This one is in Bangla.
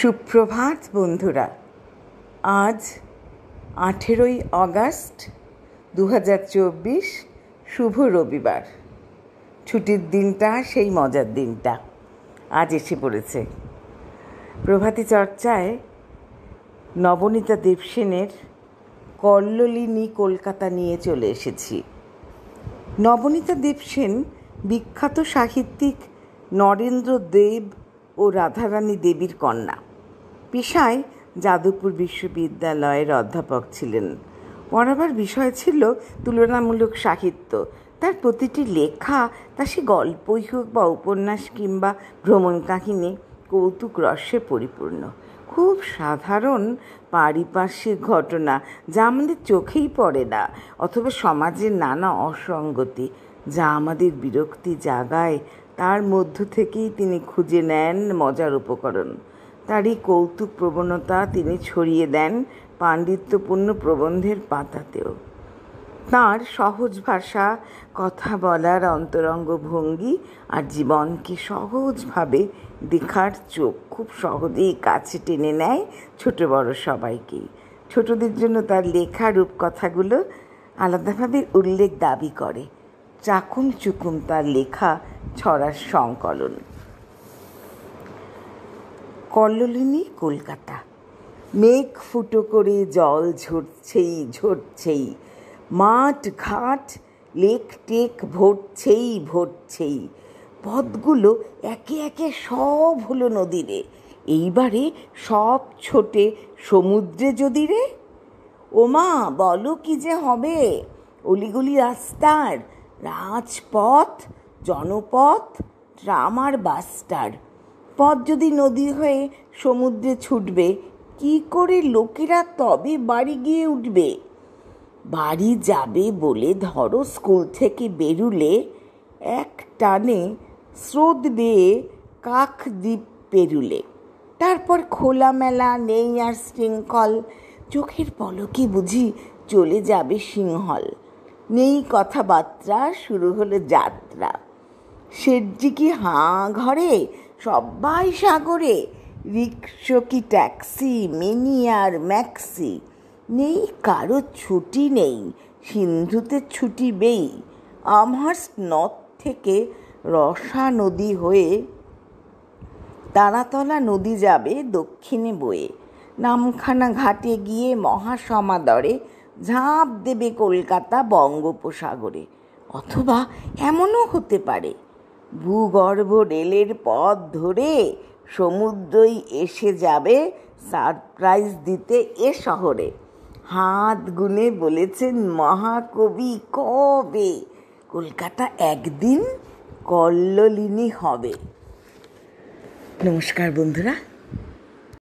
সুপ্রভাত বন্ধুরা। আজ 18ই অগাস্ট 2024, শুভ রবিবার। ছুটির দিনটা, সেই মজার দিনটা আজ এসে পড়েছে। প্রভাতী চর্চায় নবনীতা দেবসেনের কল্লোলিনী কলকাতা নিয়ে চলে এসেছি। নবনীতা দেবসেন বিখ্যাত সাহিত্যিক নরেন্দ্র দেব ও রাধারানী দেবীর কন্যা। পেশায় যাদবপুর বিশ্ববিদ্যালয়ের অধ্যাপক ছিলেন। পড়াবার বিষয় ছিল তুলনামূলক সাহিত্য। তার প্রতিটি লেখা, তা সে গল্পই হোক বা উপন্যাস কিংবা ভ্রমণ কাহিনী, কৌতুক রসে পরিপূর্ণ। খুব সাধারণ পারিপার্শ্বিক ঘটনা, যা আমাদের চোখেই পড়ে না, অথবা সমাজের নানা অসঙ্গতি যা আমাদের বিরক্তি জাগায়, তার মধ্য থেকেই তিনি খুঁজে নেন মজার উপকরণ। তারই কৌতুক প্রবণতা তিনি ছড়িয়ে দেন পাণ্ডিত্যপূর্ণ প্রবন্ধের পাতাতেও। তাঁর সহজ ভাষা, কথা বলার অন্তরঙ্গ ভঙ্গি আর জীবনকে সহজভাবে দেখার চোখ খুব সহজেই কাছে টেনে নেয় ছোট বড় সবাইকেই। ছোটদের জন্য তার লেখা রূপকথাগুলো আলাদাভাবে উল্লেখ দাবি করে। চাকুম চুকুম তার লেখা ছড়ার সংকলন। কল্লোলিনী কলকাতা। মেঘ ফুটো করে জল ঝরছেই ঝরছেই, মাঠ ঘাট লেক টেক ভরছেই। পথগুলো একে একে সব হলো নদীরে। এইবারে সব ছোটে সমুদ্রে যদি রে। ওমা, বলো কি যে হবে! অলিগলি রাস্তার, রাজপথ, জনপথ, ট্রাম আর বাসটার পথ যদি নদী হয়ে সমুদ্রে ছুটবে, কি করে লোকেরা তবে বাড়ি গিয়ে উঠবে? বাড়ি যাবে বলে ধরো স্কুল থেকে বেরুলে, এক টানে স্রোত বেয়ে কাকদ্বীপ পেরুলে। তারপর খোলামেলা নেই আর শৃঙ্খল, চোখের পলকে বুঝি চলে যাবে সিংহল। নেই কথাবার্তা, শুরু হলো যাত্রা। শেঠজি কি হাঁ ঘরে, সবাই সাগরে। রিক্সো কি ট্যাক্সি, মিনি আর ম্যাক্সি। নেই কারো ছুটি নেই, সিন্ধুতে ছুটি বেই। আমহার্স্ট নর্থ থেকে রসা নদী হয়ে তারাতলা নদী যাবে দক্ষিণে বয়ে। নামখানা ঘাটে গিয়ে মহাসমাদরে ঝাঁপ দেবে কলকাতা বঙ্গোপসাগরে। অথবা এমনও হতে পারে, ভূগর্ভ রেলের পথ ধরে সমুদ্রই এসে যাবে সারপ্রাইজ দিতে এ শহরে। হাত গুনে বলেছেন মহাকবি কবে, কলকাতা একদিন কল্লোলিনী হবে। নমস্কার বন্ধুরা।